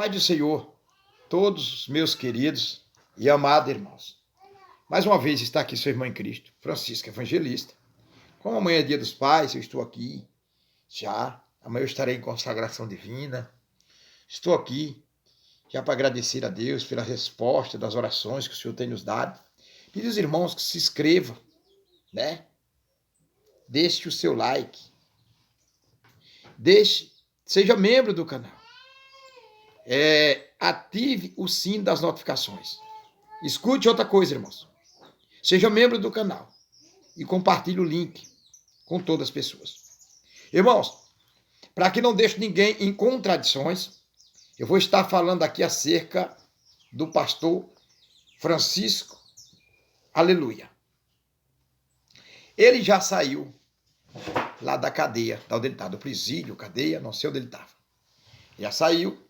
Pai do Senhor, todos os meus queridos e amados irmãos. Mais uma vez está aqui sua irmã em Cristo, Francisca Evangelista. Como amanhã é dia dos pais, eu estou aqui já. Amanhã eu estarei em consagração divina. Estou aqui já para agradecer a Deus pela resposta das orações que o Senhor tem nos dado. Pedir aos irmãos que se inscrevam, né? Deixe o seu like. Seja membro do canal. Ative o sino das notificações. Escute outra coisa, irmãos. Seja membro do canal e compartilhe o link com todas as pessoas. Irmãos, para que não deixe ninguém em contradições, eu vou estar falando aqui acerca do pastor Francisco Aleluia. Ele já saiu lá da cadeia, da onde ele estava, do presídio, cadeia, não sei onde ele estava. Já saiu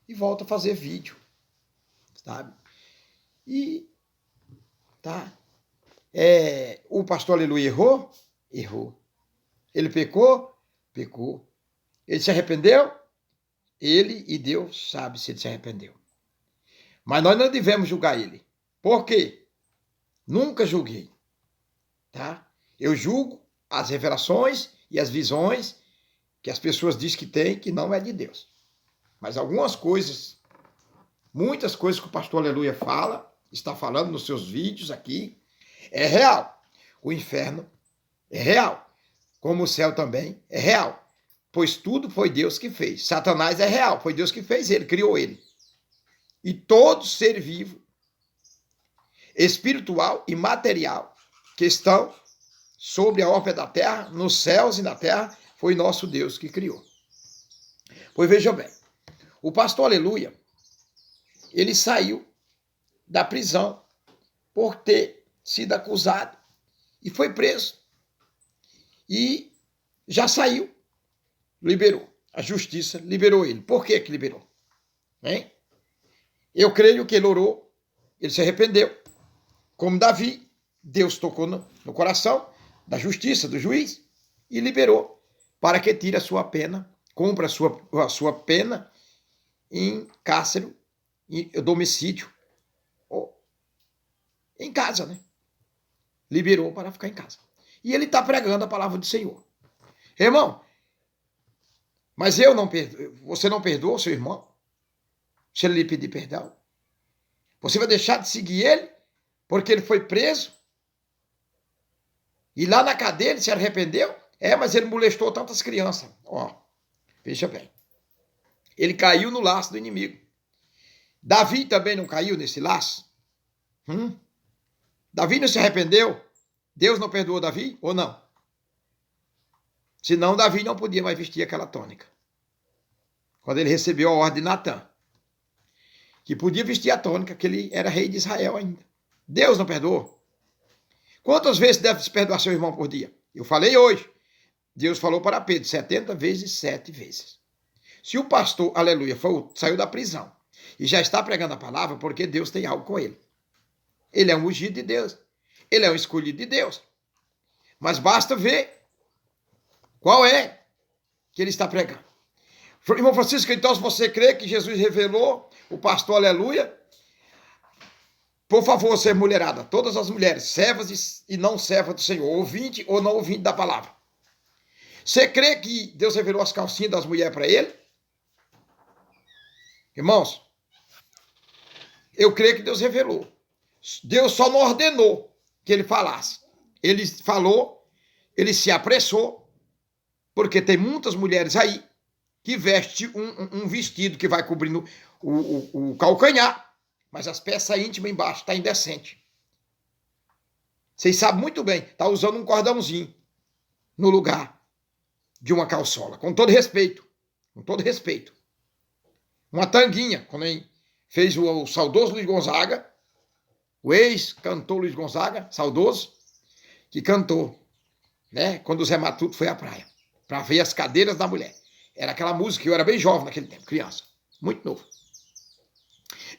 e volta a fazer vídeo, sabe? E tá. O pastor Aleluia errou? Errou. Ele pecou? Pecou. Ele se arrependeu? Ele e Deus sabe se ele se arrependeu. Mas nós não devemos julgar ele. Por quê? Nunca julguei. Tá? Eu julgo as revelações e as visões que as pessoas dizem que tem, que não é de Deus. Mas algumas coisas, muitas coisas que o pastor Aleluia fala, está falando nos seus vídeos aqui, é real. O inferno é real. Como o céu também é real. Pois tudo foi Deus que fez. Satanás é real, foi Deus que fez ele, criou ele. E todo ser vivo, espiritual e material, que estão sobre a órbita da terra, nos céus e na terra, foi nosso Deus que criou. Pois veja bem, o pastor Aleluia, ele saiu da prisão por ter sido acusado e foi preso. E já saiu, liberou. A justiça liberou ele. Por que que liberou? Hein? Eu creio que ele orou, ele se arrependeu. Como Davi, Deus tocou no coração da justiça, do juiz, e liberou para que tire a sua pena, cumpra a sua pena em cárcere, em domicílio, ou em casa, né? Liberou para ficar em casa. E ele está pregando a palavra do Senhor. Irmão, mas você não perdoou seu irmão? Se ele lhe pedir perdão? Você vai deixar de seguir ele porque ele foi preso? E lá na cadeia ele se arrependeu? Mas ele molestou tantas crianças. Veja bem. Ele caiu no laço do inimigo. Davi também não caiu nesse laço? Davi não se arrependeu? Deus não perdoou Davi ou não? Senão Davi não podia mais vestir aquela túnica. Quando ele recebeu a ordem de Natã, que podia vestir a túnica, que ele era rei de Israel ainda. Deus não perdoou? Quantas vezes deve se perdoar seu irmão por dia? Eu falei hoje. Deus falou para Pedro 70 vezes 7 vezes. Se o pastor, aleluia, saiu da prisão e já está pregando a palavra, porque Deus tem algo com ele. Ele é um ungido de Deus. Ele é um escolhido de Deus. Mas basta ver qual é que ele está pregando. Irmão Francisco, então se você crê que Jesus revelou o pastor aleluia, por favor, ser mulherada, todas as mulheres, servas e não servas do Senhor, ouvinte ou não ouvinte da palavra. Você crê que Deus revelou as calcinhas das mulheres para ele? Irmãos, eu creio que Deus revelou. Deus só não ordenou que ele falasse. Ele falou, ele se apressou, porque tem muitas mulheres aí que vestem um vestido que vai cobrindo o calcanhar, mas as peças íntimas embaixo estão indecentes. Vocês sabem muito bem, está usando um cordãozinho no lugar de uma calçola, com todo respeito. Com todo respeito. Uma tanguinha, quando ele fez o saudoso Luiz Gonzaga, o ex-cantor Luiz Gonzaga, saudoso, que cantou, né, quando o Zé Matuto foi à praia, para ver as cadeiras da mulher. Era aquela música, eu era bem jovem naquele tempo, criança, muito novo.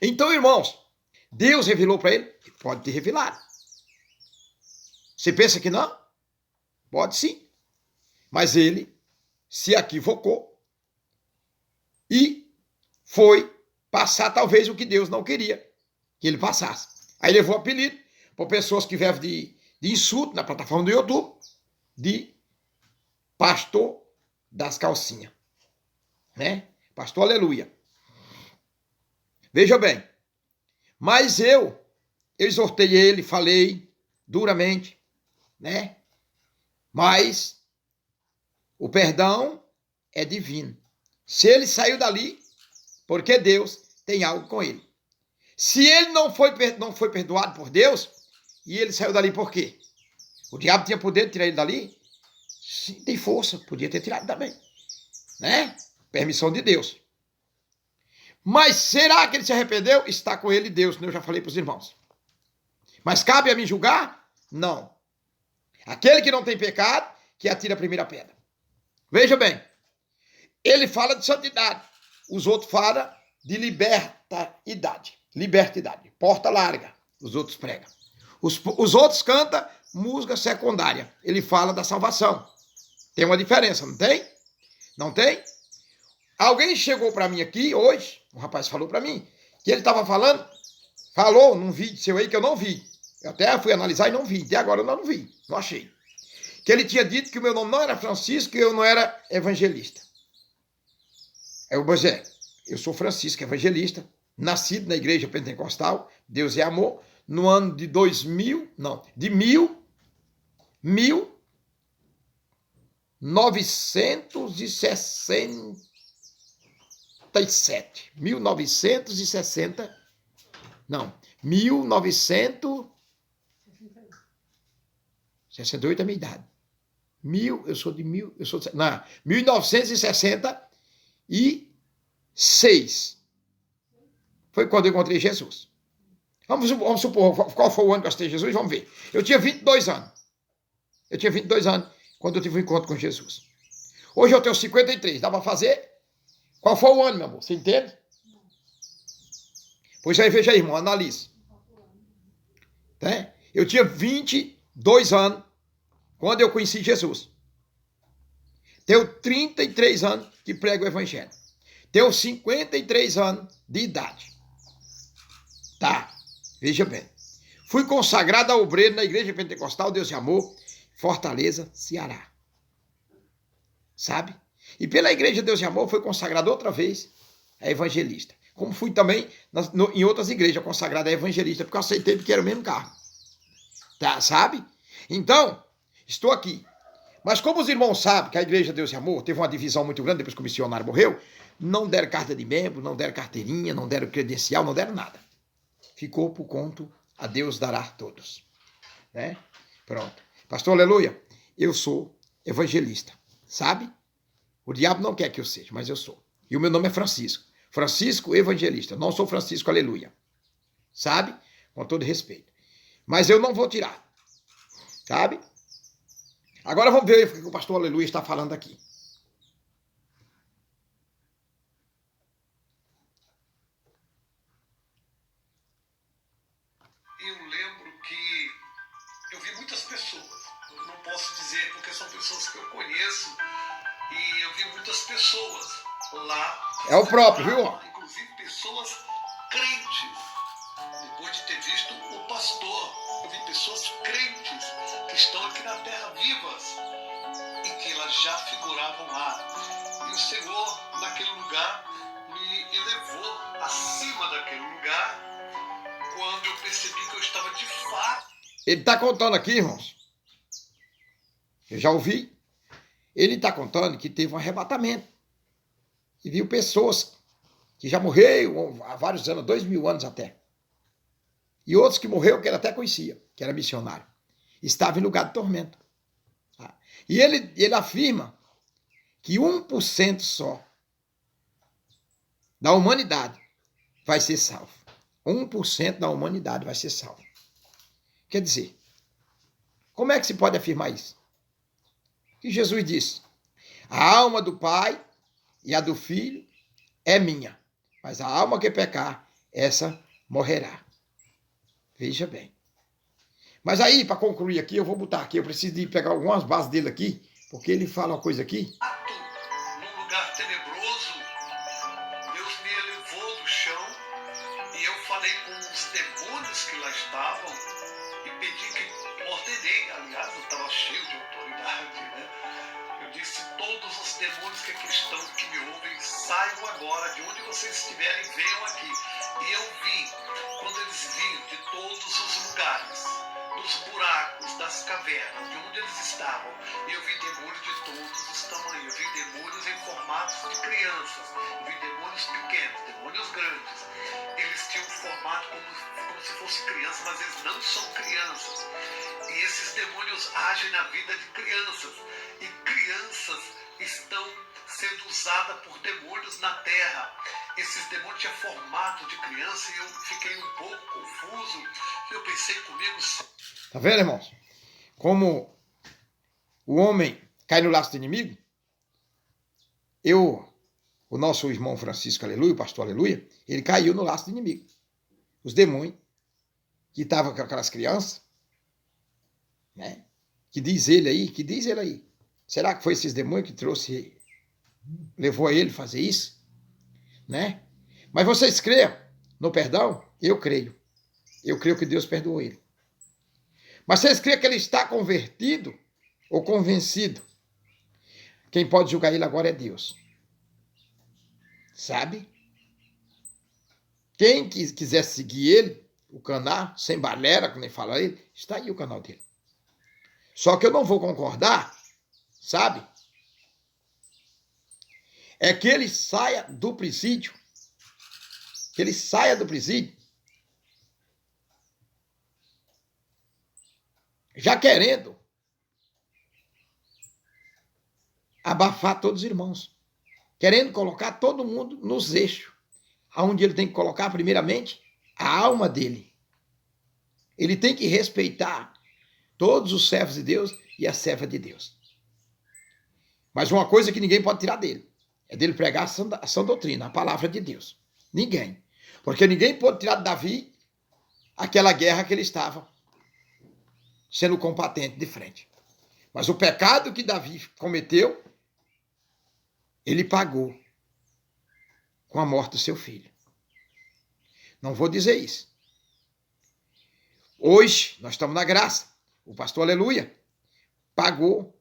Então, irmãos, Deus revelou para ele? Pode ter revelado. Você pensa que não? Pode sim. Mas ele se equivocou e foi passar talvez o que Deus não queria que ele passasse. Aí levou o apelido por pessoas que vivem de insulto na plataforma do YouTube de pastor das calcinhas, né? Pastor Aleluia. Veja bem, mas eu exortei ele, falei duramente, né? Mas o perdão é divino. Se ele saiu dali, porque Deus tem algo com ele. Se ele não foi perdoado por Deus, e ele saiu dali por quê? O diabo tinha poder de tirar ele dali? Sim, tem força, podia ter tirado também, né? Permissão de Deus. Mas será que ele se arrependeu? Está com ele Deus, como eu já falei para os irmãos. Mas cabe a mim julgar? Não. Aquele que não tem pecado, que atira a primeira pedra. Veja bem, ele fala de santidade, os outros falam de libertidade. Libertidade, porta larga, os outros pregam. Os outros cantam música secundária, ele fala da salvação. Tem uma diferença, não tem? Não tem? Alguém chegou para mim aqui hoje, um rapaz falou para mim, que ele estava falou num vídeo seu aí que eu não vi. Eu até fui analisar e não vi, até agora eu não vi, não achei. Que ele tinha dito que o meu nome não era Francisco e eu não era evangelista. Eu sou Francisco, evangelista, nascido na igreja pentecostal, Deus é amor, no ano de 1967. 1968 é a minha idade. 1966. Foi quando eu encontrei Jesus. Vamos supor qual foi o ano que eu aceitei Jesus, vamos ver. Eu tinha 22 anos. Quando eu tive um encontro com Jesus. Hoje eu tenho 53, dá para fazer? Qual foi o ano, meu amor? Você entende? Pois aí, veja aí, irmão, analise. Tá? Eu tinha 22 anos quando eu conheci Jesus. Tenho 33 anos que prego o evangelho. Tenho 53 anos de idade. Tá, veja bem. Fui consagrado a obreiro na igreja pentecostal Deus e Amor, Fortaleza, Ceará. Sabe? E pela igreja Deus e Amor foi consagrado outra vez a evangelista. Como fui também em outras igrejas consagrado a evangelista, porque eu aceitei porque era o mesmo cargo. Tá, sabe? Então, estou aqui. Mas como os irmãos sabem que a igreja Deus e Amor teve uma divisão muito grande depois que o missionário morreu, não deram carta de membro, não deram carteirinha, não deram credencial, não deram nada. Ficou por conta, a Deus dará todos. Né? Pronto. Pastor Aleluia, eu sou evangelista, sabe? O diabo não quer que eu seja, mas eu sou. E o meu nome é Francisco. Francisco Evangelista. Não sou Francisco Aleluia. Sabe? Com todo respeito. Mas eu não vou tirar. Sabe? Agora vamos ver o que o pastor Aleluia está falando aqui. Eu lembro que eu vi muitas pessoas. Eu não posso dizer porque são pessoas que eu conheço. E eu vi muitas pessoas lá. É o próprio, viu? Inclusive pessoas crentes. Depois de ter visto o pastor, eu vi pessoas crentes que estão aqui na terra vivas e que elas já figuravam lá. E o Senhor, naquele lugar, me elevou acima daquele lugar quando eu percebi que eu estava de fato. Ele está contando aqui, irmãos. Eu já ouvi. Ele está contando que teve um arrebatamento. E viu pessoas que já morreram há vários anos, 2000 anos até. E outros que morreram que ele até conhecia, que era missionário. Estava em lugar de tormento. E ele afirma que 1% só da humanidade vai ser salvo. 1% da humanidade vai ser salvo. Quer dizer, como é que se pode afirmar isso? Que Jesus disse, a alma do Pai e a do Filho é minha, mas a alma que pecar, essa morrerá. Veja bem. Mas aí, para concluir aqui, eu vou botar aqui, eu preciso de pegar algumas bases dele aqui, porque ele fala uma coisa aqui. Num lugar tenebroso, Deus me elevou do chão falei com os demônios que lá estavam e pedi que, ordenei, aliás, eu estava cheio de autoridade, né? Eu disse, todos os demônios que aqui estão, que me ouvem, saiam agora, de onde vocês estiverem, venham aqui. E eu vi, quando eles vinham de todos os lugares, dos buracos, das cavernas, de onde eles estavam, eu vi demônios de todos os tamanhos, eu vi demônios em formatos de crianças, eu vi demônios pequenos, demônios grandes. Eles tinham um formato como se fossem crianças, mas eles não são crianças. E esses demônios agem na vida de crianças. E crianças estão sendo usadas por demônios na terra. Esses demônios tinham formato de criança e eu fiquei um pouco confuso. Eu pensei comigo... Tá vendo, irmãos? Como o homem cai no laço do inimigo, o nosso irmão Francisco, aleluia, o pastor, aleluia, ele caiu no laço do inimigo. Os demônios que estavam com aquelas crianças, né? Que diz ele aí. Será que foi esses demônios que levou a ele a fazer isso? Né? Mas vocês creem no perdão? Eu creio. Eu creio que Deus perdoou ele. Mas vocês creem que ele está convertido ou convencido? Quem pode julgar ele agora é Deus. Sabe? Quem quiser seguir ele, o canal, sem balera, como nem fala ele, está aí o canal dele. Só que eu não vou concordar, sabe? É que ele saia do presídio. Que ele saia do presídio. Já querendo abafar todos os irmãos. Querendo colocar todo mundo nos eixos. Aonde ele tem que colocar, primeiramente, a alma dele. Ele tem que respeitar todos os servos de Deus e a serva de Deus. Mas uma coisa que ninguém pode tirar dele é dele pregar a sã doutrina, a palavra de Deus. Ninguém. Porque ninguém pode tirar de Davi aquela guerra que ele estava sendo competente de frente. Mas o pecado que Davi cometeu, ele pagou com a morte do seu filho. Não vou dizer isso. Hoje, nós estamos na graça. O pastor, aleluia, pagou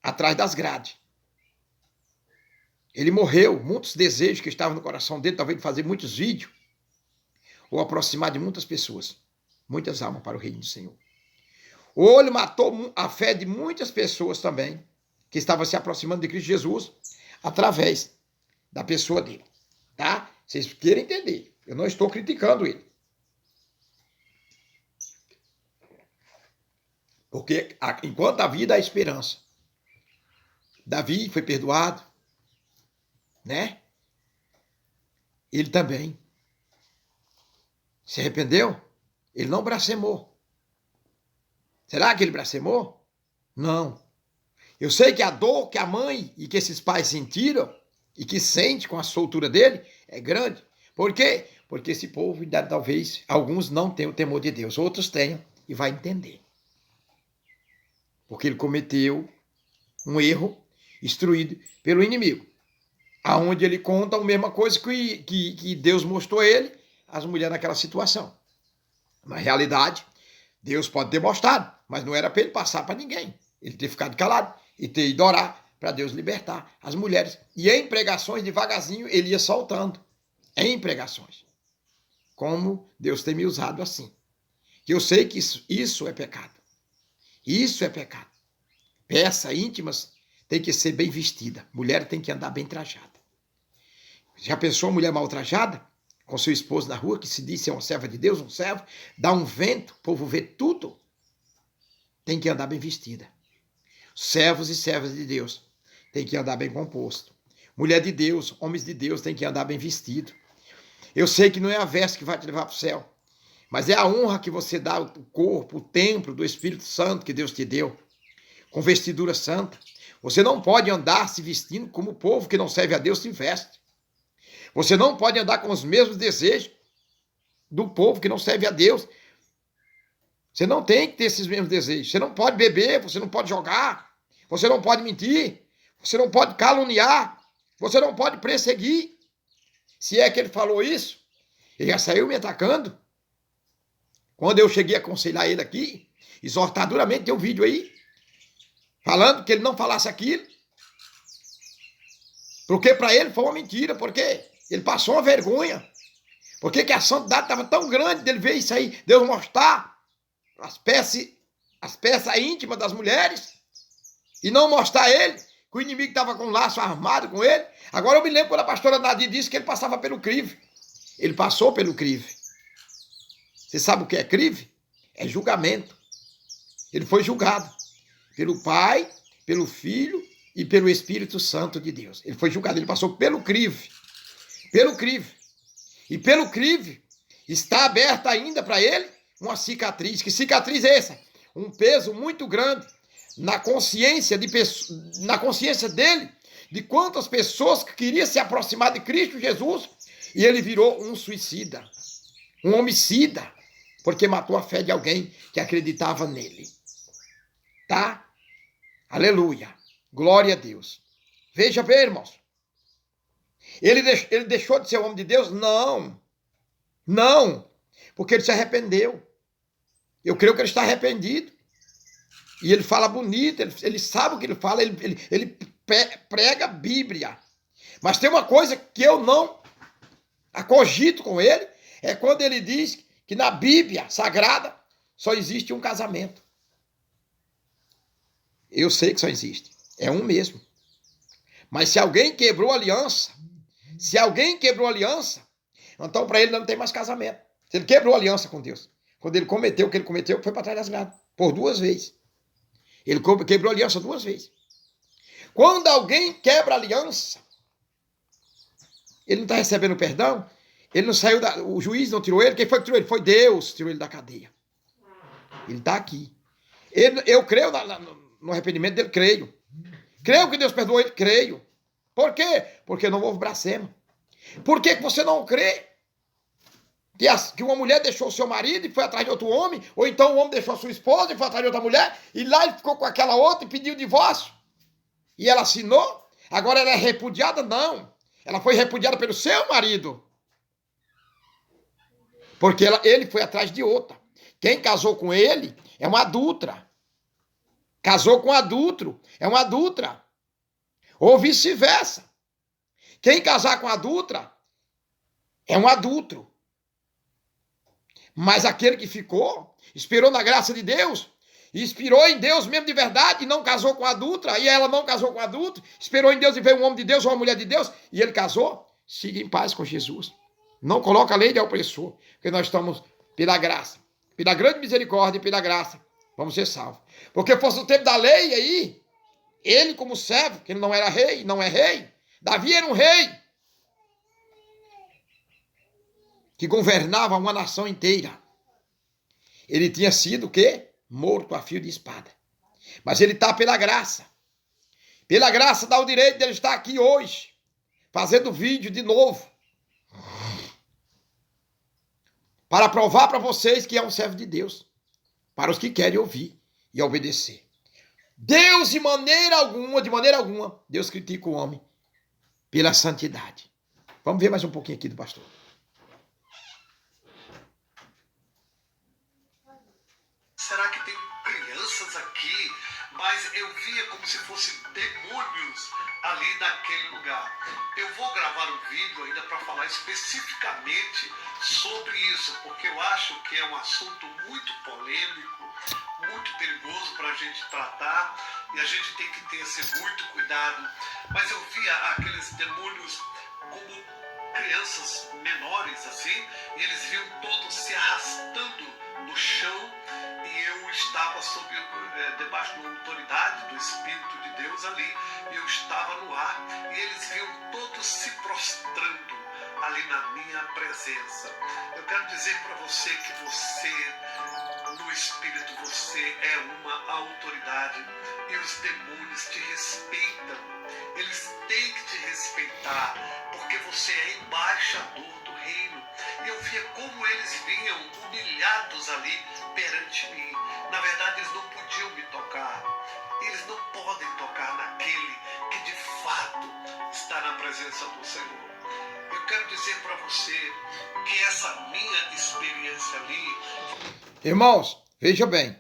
atrás das grades. Ele morreu. Muitos desejos que estavam no coração dele, talvez de fazer muitos vídeos, ou aproximar de muitas pessoas, muitas almas para o reino do Senhor. Ou ele matou a fé de muitas pessoas também, que estavam se aproximando de Cristo Jesus, através da pessoa dele. Tá? Vocês querem entender. Eu não estou criticando ele. Porque enquanto a vida há esperança. Davi foi perdoado, né? Ele também se arrependeu. Ele não blasfemou. Será que ele blasfemou? Não. Eu sei que a dor que a mãe e que esses pais sentiram e que sente com a soltura dele é grande. Por quê? Porque esse povo, talvez, alguns não tenham o temor de Deus, outros tenham e vai entender. Porque ele cometeu um erro instruído pelo inimigo. Aonde ele conta a mesma coisa que Deus mostrou a ele, as mulheres naquela situação. Na realidade, Deus pode ter mostrado, mas não era para ele passar para ninguém. Ele ter ficado calado e ter ido orar para Deus libertar as mulheres. E em pregações, devagarzinho, ele ia soltando. Em pregações. Como Deus tem me usado assim. Eu sei que isso é pecado. Isso é pecado. Peças íntimas tem que ser bem vestida. Mulher tem que andar bem trajada. Já pensou mulher mal trajada? Com seu esposo na rua, que se diz ser uma serva de Deus, um servo, dá um vento, o povo vê tudo. Tem que andar bem vestida. Servos e servas de Deus tem que andar bem composto. Mulher de Deus, homens de Deus tem que andar bem vestido. Eu sei que não é a veste que vai te levar para o céu, mas é a honra que você dá ao corpo, o templo do Espírito Santo que Deus te deu, com vestidura santa. Você não pode andar se vestindo como o povo que não serve a Deus se veste. Você não pode andar com os mesmos desejos do povo que não serve a Deus. Você não tem que ter esses mesmos desejos. Você não pode beber, você não pode jogar, você não pode mentir, você não pode caluniar, você não pode perseguir. Se é que ele falou isso, Ele já saiu me atacando. Quando eu cheguei a aconselhar ele aqui, exortar duramente, tem um vídeo aí, falando que ele não falasse aquilo. Porque para ele foi uma mentira, porque ele passou uma vergonha. Porque que a santidade estava tão grande dele ver isso aí, Deus mostrar as peças íntimas das mulheres e não mostrar ele, que o inimigo estava com um laço armado com ele. Agora eu me lembro quando a pastora Nadir disse que ele passava pelo crive. Ele passou pelo crive. Você sabe o que é crive? É julgamento. Ele foi julgado pelo Pai, pelo Filho e pelo Espírito Santo de Deus. Ele foi julgado, ele passou pelo crive. Pelo crive. E pelo crive está aberta ainda para ele uma cicatriz. Que cicatriz é essa? Um peso muito grande na consciência dele, de quantas pessoas que queriam se aproximar de Cristo Jesus, e ele virou um suicida, um homicida, porque matou a fé de alguém que acreditava nele. Tá? Aleluia. Glória a Deus. Veja bem, irmãos. Ele deixou de ser homem de Deus? Não. Não. Porque ele se arrependeu. Eu creio que ele está arrependido. E ele fala bonito, ele sabe o que ele fala, ele prega a Bíblia. Mas tem uma coisa que eu não acogito com ele, é quando ele diz que na Bíblia Sagrada só existe um casamento. Eu sei que só existe. É um mesmo. Mas se alguém quebrou a aliança, então para ele não tem mais casamento. Se ele quebrou a aliança com Deus, quando ele cometeu o que ele cometeu, foi para trás das grades, por 2 vezes. Ele quebrou a aliança 2 vezes. Quando alguém quebra a aliança, ele não está recebendo perdão, ele não saiu, o juiz não tirou ele, quem foi que tirou ele? Foi Deus que tirou ele da cadeia. Ele está aqui. Eu creio no arrependimento dele, creio. Creio que Deus perdoou ele, creio. Por quê? Porque não houve blasfemo. Por que você não crê que uma mulher deixou o seu marido e foi atrás de outro homem, ou então o homem deixou a sua esposa e foi atrás de outra mulher, e lá ele ficou com aquela outra e pediu divórcio? E ela assinou? Agora ela é repudiada? Não. Ela foi repudiada pelo seu marido. Porque ele foi atrás de outra. Quem casou com ele é uma adulta. Casou com um adulto é uma adulta. Ou vice-versa. Quem casar com a adulta é um adulto. Mas aquele que ficou, esperou na graça de Deus, inspirou em Deus mesmo de verdade, e não casou com a adulta, e ela não casou com o adulto, esperou em Deus e veio um homem de Deus ou uma mulher de Deus, e ele casou, siga em paz com Jesus. Não coloca a lei de opressor, porque nós estamos pela graça, pela grande misericórdia e pela graça, vamos ser salvos. Porque fosse o tempo da lei aí, ele como servo, que ele não era rei, não é rei, Davi era um rei, que governava uma nação inteira. Ele tinha sido o quê? Morto a fio de espada. Mas ele está pela graça. Pela graça dá o direito de ele estar aqui hoje, fazendo vídeo de novo, para provar para vocês que é um servo de Deus, para os que querem ouvir e obedecer. Deus, de maneira alguma, Deus critica o homem pela santidade. Vamos ver mais um pouquinho aqui do pastor. Será que tem crianças aqui? Mas eu via como se fossem demônios ali naquele lugar. Eu vou gravar um vídeo ainda para falar especificamente sobre isso, porque eu acho que é um assunto muito polêmico, muito perigoso para a gente tratar, e a gente tem que ter muito cuidado. Mas eu via aqueles demônios como crianças menores assim, e eles vinham todos se arrastando no chão, e eu estava debaixo da autoridade do Espírito de Deus ali, e eu estava no ar, e eles vinham todos se prostrando ali na minha presença. Eu quero dizer para você que você, no Espírito, você é uma autoridade, e os demônios te respeitam. Eles têm que te respeitar, porque você é embaixador do reino. E eu via como eles vinham humilhados ali perante mim. Na verdade, eles não podiam me tocar. Eles não podem tocar naquele que de fato está na presença do Senhor. Eu quero dizer para você que essa minha experiência ali... Irmãos, veja bem,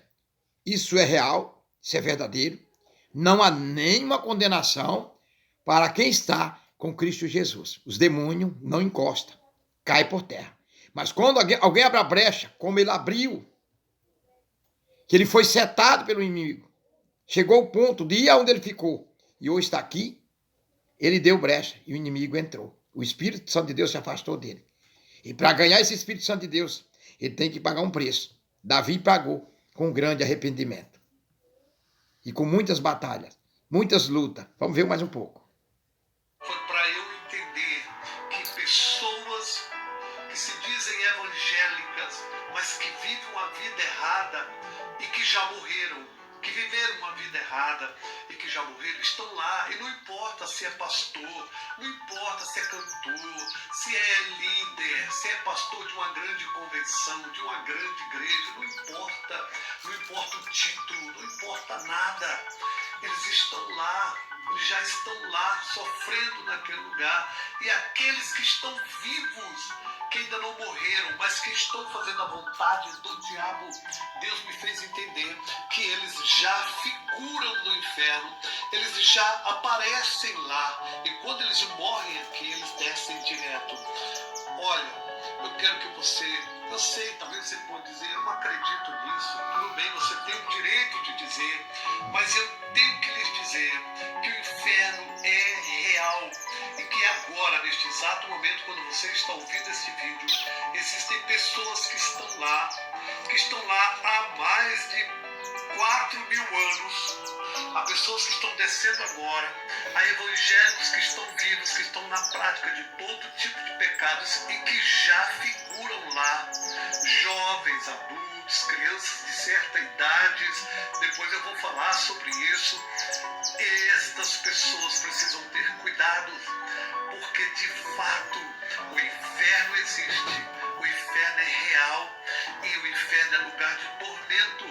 isso é real, isso é verdadeiro. Não há nenhuma condenação para quem está com Cristo Jesus. Os demônios não encostam, cai por terra. Mas quando alguém abre a brecha, como ele abriu, que ele foi setado pelo inimigo, chegou ao ponto de ir aonde ele ficou, e hoje está aqui, ele deu brecha e o inimigo entrou. O Espírito Santo de Deus se afastou dele. E para ganhar esse Espírito Santo de Deus, ele tem que pagar um preço. Davi pagou com grande arrependimento. E com muitas batalhas, muitas lutas. Vamos ver mais um pouco. Foi para eu entender que pessoas que se dizem evangélicas, mas que vivem uma vida errada e que já morreram, que viveram uma vida errada e que já morreram, estão lá. E não importa se é pastor, não importa se é cantor, se é líder, se é pastor de uma grande convenção, de uma grande igreja, não importa o título, não importa nada. Eles estão lá, eles já estão lá sofrendo naquele lugar. E aqueles que estão vivos, que ainda não morreram, mas que estão fazendo a vontade do diabo, Deus me fez entender que eles já figuram no inferno, eles já aparecem lá, e quando eles morrem aqui, eles descem direto. Olha, eu quero que você, eu sei, talvez você pode dizer, eu não acredito nisso, tudo bem, você tem o direito de dizer, mas eu tenho que lhes dizer que o inferno é real, e que agora, neste exato momento, quando você está ouvindo esse vídeo, existem pessoas que estão lá há mais de 4.000 anos. Há pessoas que estão descendo agora, há evangélicos que estão vivos, que estão na prática de todo tipo de pecados e que já figuram lá, jovens, adultos, crianças de certa idade. Depois eu vou falar sobre isso. Estas pessoas precisam ter cuidado, porque de fato o inferno existe, o inferno é real e o inferno é lugar de tormento,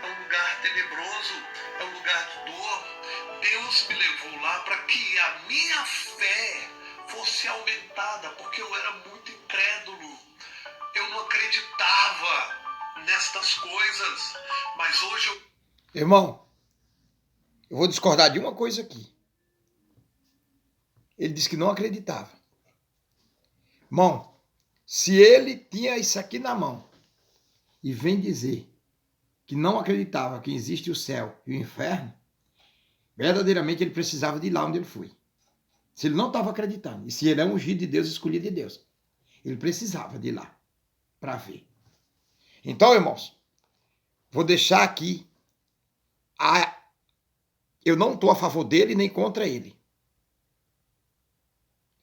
é um lugar tenebroso, é um lugar de dor. Deus me levou lá para que a minha fé fosse aumentada, porque eu era muito incrédulo, eu não acreditava nestas coisas, mas hoje eu... Irmão, eu vou discordar de uma coisa aqui. Ele disse que não acreditava. Irmão, se ele tinha isso aqui na mão e vem dizer que não acreditava que existe o céu e o inferno, verdadeiramente ele precisava de ir lá onde ele foi. Se ele não estava acreditando, e se ele é ungido de Deus, escolhido de Deus, ele precisava de ir lá para ver. Então, irmãos, vou deixar aqui, eu não estou a favor dele nem contra ele.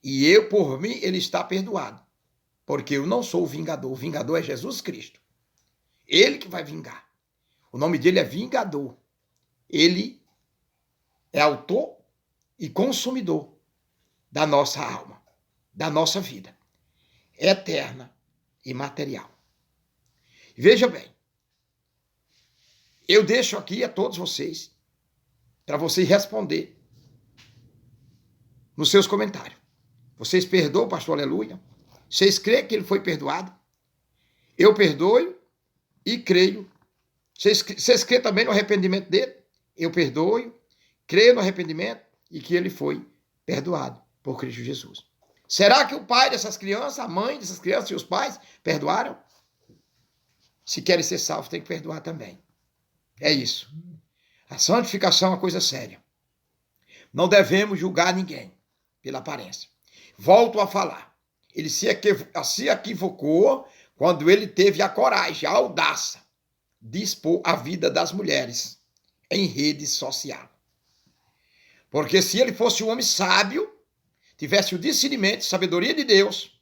E eu, por mim, ele está perdoado. Porque eu não sou o vingador. O vingador é Jesus Cristo. Ele que vai vingar. O nome dele é Vingador. Ele é autor e consumidor da nossa alma, da nossa vida, eterna e material. Veja bem, eu deixo aqui a todos vocês, para vocês responder nos seus comentários. Vocês perdoam o pastor Aleluia? Vocês creem que ele foi perdoado? Eu perdoo e creio. Vocês creem também no arrependimento dele? Eu perdoo, creio no arrependimento e que ele foi perdoado por Cristo Jesus. Será que o pai dessas crianças, a mãe dessas crianças e os pais perdoaram? Se querem ser salvos, tem que perdoar também. É isso. A santificação é uma coisa séria. Não devemos julgar ninguém pela aparência. Volto a falar. Ele se equivocou quando ele teve a coragem, a audácia de expor a vida das mulheres em rede social. Porque se ele fosse um homem sábio, tivesse o discernimento, sabedoria de Deus,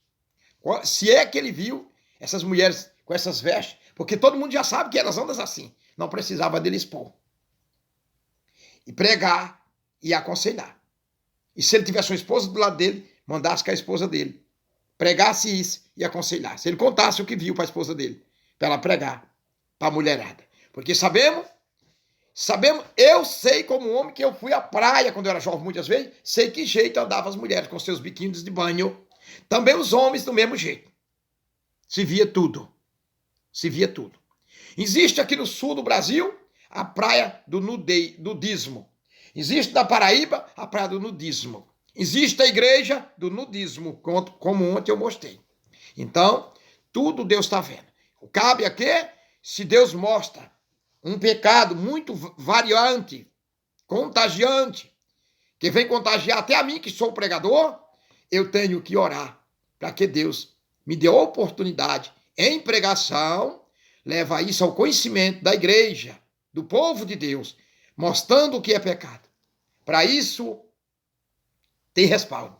se é que ele viu essas mulheres com essas vestes, porque todo mundo já sabe que elas andam assim, não precisava dele expor. E pregar e aconselhar. E se ele tivesse uma esposa do lado dele, mandasse que a esposa dele pregasse isso e aconselhasse. Ele contasse o que viu para a esposa dele, para ela pregar para a mulherada. Porque sabemos, eu sei como homem que eu fui à praia quando eu era jovem muitas vezes, sei que jeito andavam as mulheres com seus biquínis de banho, Também os homens do mesmo jeito. Se via tudo. Se via tudo. Existe aqui no sul do Brasil a praia do nudismo. Existe na Paraíba a praia do nudismo. Existe a igreja do nudismo, como ontem eu mostrei. Então, tudo Deus está vendo. Cabe aqui, se Deus mostra um pecado muito variante, contagiante, que vem contagiar até a mim, que sou pregador, eu tenho que orar para que Deus me dê a oportunidade, em pregação, levar isso ao conhecimento da igreja, do povo de Deus, mostrando o que é pecado. Para isso, tem respaldo.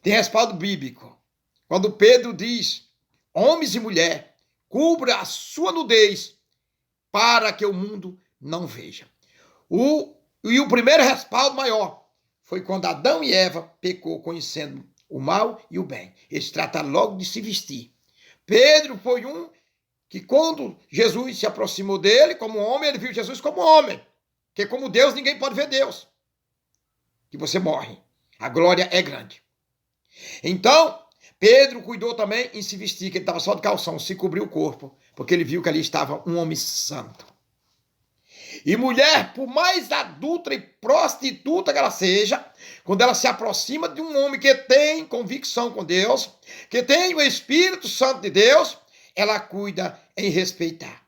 Tem respaldo bíblico. Quando Pedro diz, homens e mulheres, cubra a sua nudez para que o mundo não veja. E o primeiro respaldo maior foi quando Adão e Eva pecou conhecendo o mal e o bem. Eles trataram logo de se vestir. Pedro foi um que quando Jesus se aproximou dele como homem, ele viu Jesus como homem. Porque como Deus, ninguém pode ver Deus. Que você morre. A glória é grande. Então, Pedro cuidou também em se vestir, que ele estava só de calção, se cobriu o corpo, porque ele viu que ali estava um homem santo. E mulher, por mais adulta e prostituta que ela seja, quando ela se aproxima de um homem que tem convicção com Deus, que tem o Espírito Santo de Deus, ela cuida em respeitar.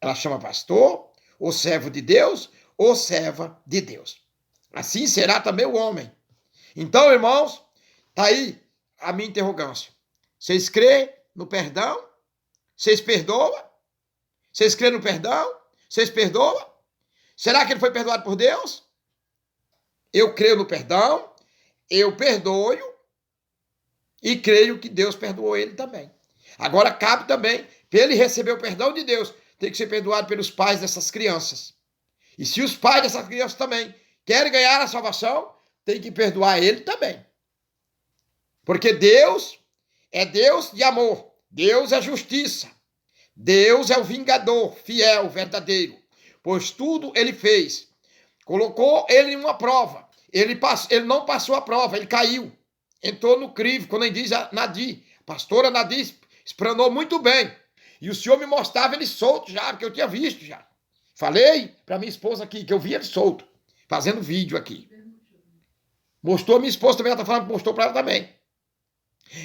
Ela chama pastor, ou servo de Deus, ou serva de Deus. Assim será também o homem. Então, irmãos, está aí a minha interrogância. Vocês crêem no perdão? Vocês perdoam? Vocês crêem no perdão? Vocês perdoam? Será que ele foi perdoado por Deus? Eu creio no perdão, eu perdoo e creio que Deus perdoou ele também. Agora cabe também, para ele receber o perdão de Deus, tem que ser perdoado pelos pais dessas crianças. E se os pais dessas crianças também querem ganhar a salvação, tem que perdoar ele também. Porque Deus é Deus de amor, Deus é justiça, Deus é o vingador, fiel, verdadeiro, pois tudo ele fez. Colocou ele em uma prova, ele não passou a prova, ele caiu, entrou no crivo, quando ele diz a Nadir, a pastora Nadir explanou muito bem, e o Senhor me mostrava ele solto já, porque eu tinha visto já. Falei para minha esposa aqui, que eu vi ele solto, fazendo vídeo aqui. Mostrou a minha esposa também, ela está falando que mostrou para ela também.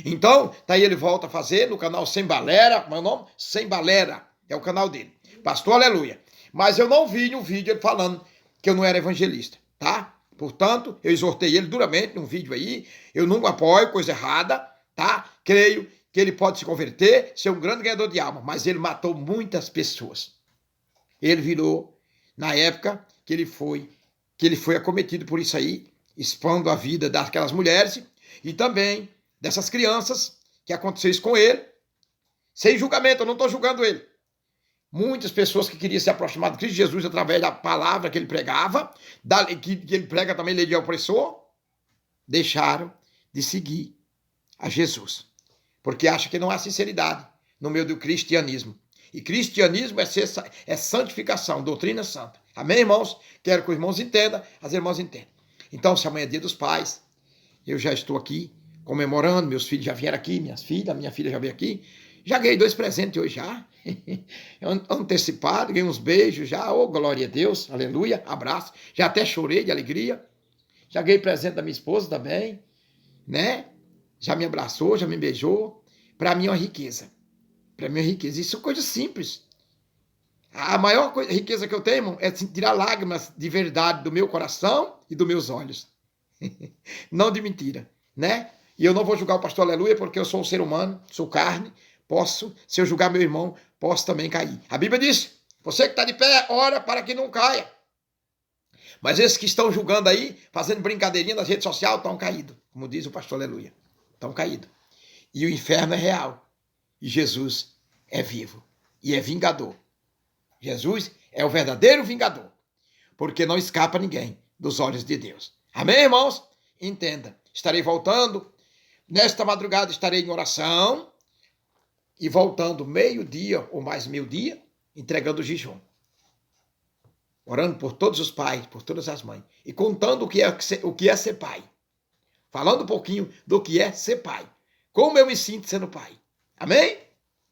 Então, daí ele volta a fazer no canal Sem Balera, meu nome? Sem Balera, é o canal dele. Pastor Aleluia. Mas eu não vi no vídeo ele falando que eu não era evangelista, tá? Portanto, eu exortei ele duramente num vídeo aí, eu não apoio coisa errada, tá? Creio que ele pode se converter, ser um grande ganhador de alma, mas ele matou muitas pessoas. Ele virou, na época que ele foi acometido por isso aí, expondo a vida daquelas mulheres e também dessas crianças, que aconteceu isso com ele, sem julgamento, eu não estou julgando ele. Muitas pessoas que queriam se aproximar de Cristo Jesus através da palavra que ele pregava, que ele prega também, lei de opressor, deixaram de seguir a Jesus. Porque acham que não há sinceridade no meio do cristianismo. E cristianismo é santificação, doutrina santa. Amém, irmãos? Quero que os irmãos entendam, as irmãs entendam. Então, se amanhã é dia dos pais, eu já estou aqui comemorando, meus filhos já vieram aqui, minha filha já veio aqui, já ganhei 2 presentes hoje já, antecipado, ganhei uns beijos já, oh glória a Deus, aleluia, abraço, já até chorei de alegria, já ganhei presente da minha esposa também, né, já me abraçou, já me beijou, para mim é uma riqueza, isso é coisa simples, a maior riqueza que eu tenho, irmão, é tirar lágrimas de verdade do meu coração e dos meus olhos, não de mentira, né? E eu não vou julgar o pastor Aleluia, porque eu sou um ser humano, sou carne, posso, se eu julgar meu irmão, posso também cair. A Bíblia diz, você que está de pé, ora para que não caia. Mas esses que estão julgando aí, fazendo brincadeirinha nas redes sociais, estão caídos, como diz o pastor Aleluia, estão caídos. E o inferno é real, e Jesus é vivo, e é vingador. Jesus é o verdadeiro vingador, porque não escapa ninguém dos olhos de Deus. Amém, irmãos? Entenda, estarei voltando. Nesta madrugada estarei em oração e voltando meio-dia ou mais meio-dia, entregando o jejum. Orando por todos os pais, por todas as mães. E contando o que é ser pai. falando um pouquinho do que é ser pai. Como eu me sinto sendo pai. Amém?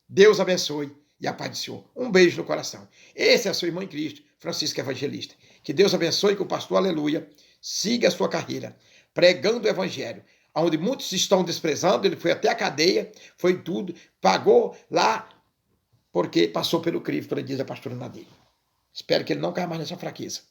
Deus abençoe e a paz do Senhor. Um beijo no coração. Esse é a sua irmã em Cristo, Francisca Evangelista. Que Deus abençoe, que o pastor Aleluia siga a sua carreira, pregando o evangelho, onde muitos estão desprezando. Ele foi até a cadeia, foi tudo, pagou lá, porque passou pelo crivo, como diz a pastora Nadeira. Espero que ele não caia mais nessa fraqueza.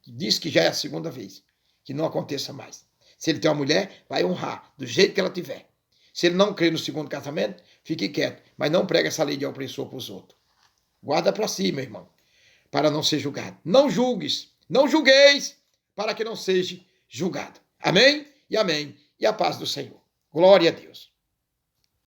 Diz que já é a segunda vez, que não aconteça mais. Se ele tem uma mulher, vai honrar, do jeito que ela tiver. Se ele não crê no segundo casamento, fique quieto, mas não prega essa lei de opressor para os outros. Guarda para si, meu irmão, para não ser julgado. Não julgues, não julgueis, para que não seja julgado. Amém e amém. E a paz do Senhor. Glória a Deus.